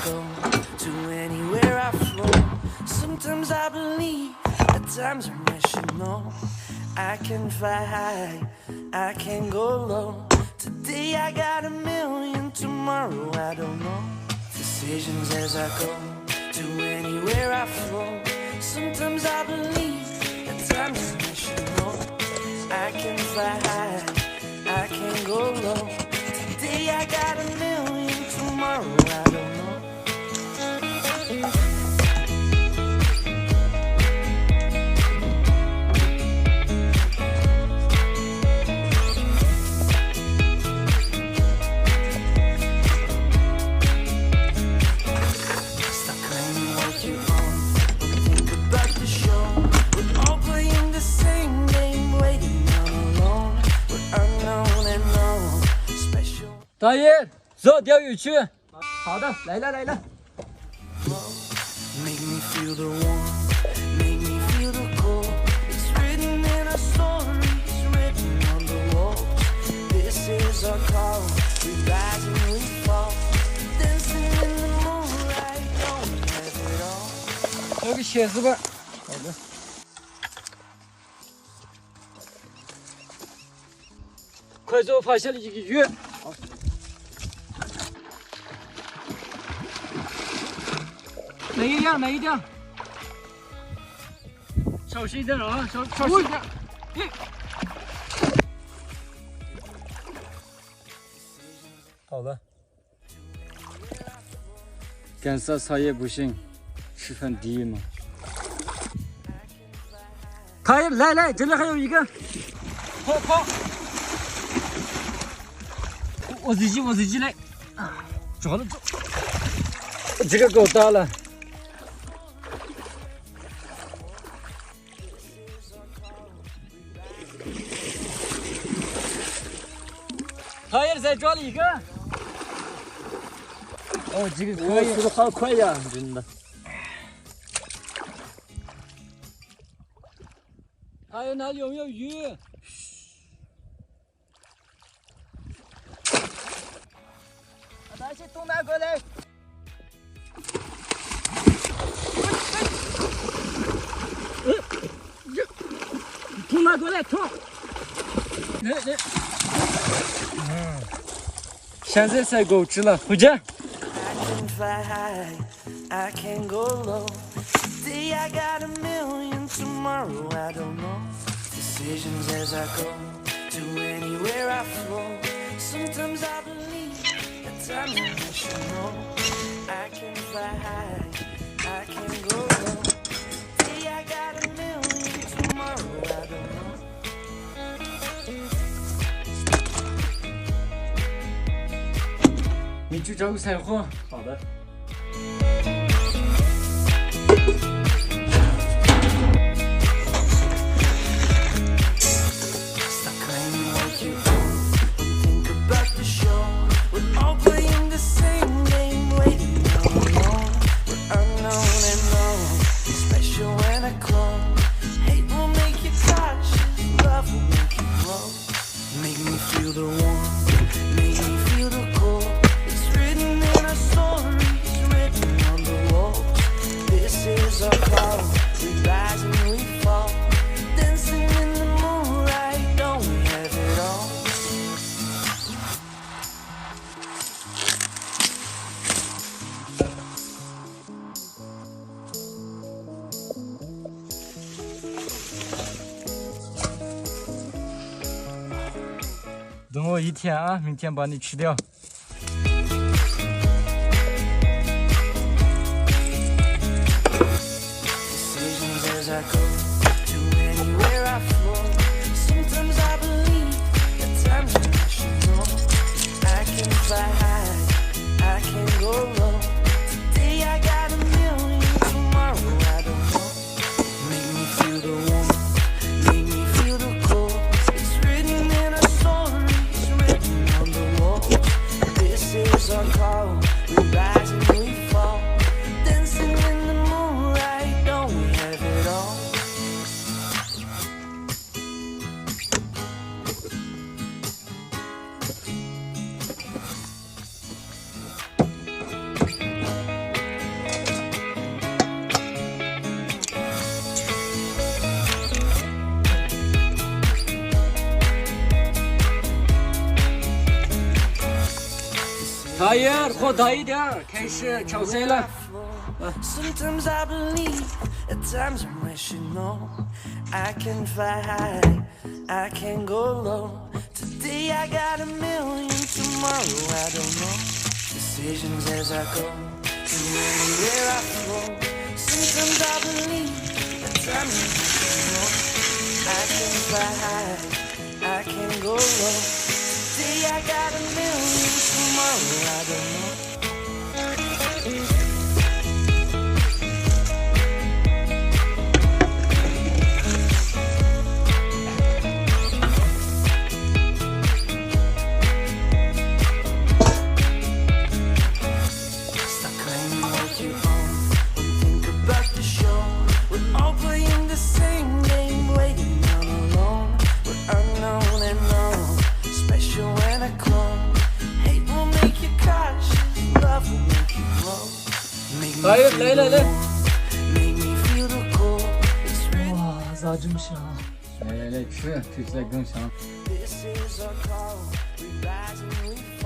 go, to anywhere I flow. Sometimes I believe, at times I wish you know. I can fly high, I can go low. Today I got a million, tomorrow I don't know. Decisions as I go, to anywhere I flow. Sometimes I believe, at times I wish you know. I can fly high, I can go low. Today I got a million, tomorrow I don't know.导演，走钓鱼去。好的，来了来了。Make me feel the warmth, make me feel the cold. It's written in our stories, written on the walls. This is our call, we rise and we fall. Dancing in the moonlight, don't have it all. 有个写字本。好的。快走，发现了一个鱼。好。没一样，没一样。小心一点啊，小心一点。好了。干啥啥也不行，吃饭第一嘛。看，来，这里还有一个。跑！我自己来。抓了，这个够大了。他也再抓了一个。哦，这个可以。速度好快呀，真的。还有哪里有没有鱼？把些桶拿过来。桶拿过来，桶。来。现在才够吃了，回家。I can go low. Today I got a million, tomorrow I don't know. Decisions as I go, to anywhere I flow. Sometimes I believe, at times I wish you know. I can fly high, I can go low. Today I got a million, tomorrow I don't know. 你去找个柴火。好的。等我一天啊，明天把你吃掉。Hayır, Xudayı da keşi çalsayla. Sometimes I believe, at times I wish you know I can fly high, I can go low. Today I got a million, tomorrow I don't know. Decisions as I go, and anywhere I flow. Sometimes I believe, at times I wish you know I can fly high, I can go low. Today I got a million, tomorrow I don't know. Hayır, Leyla. Zacımış ya. Leyla, şu tüsle gün şan. This is our call, we rise and we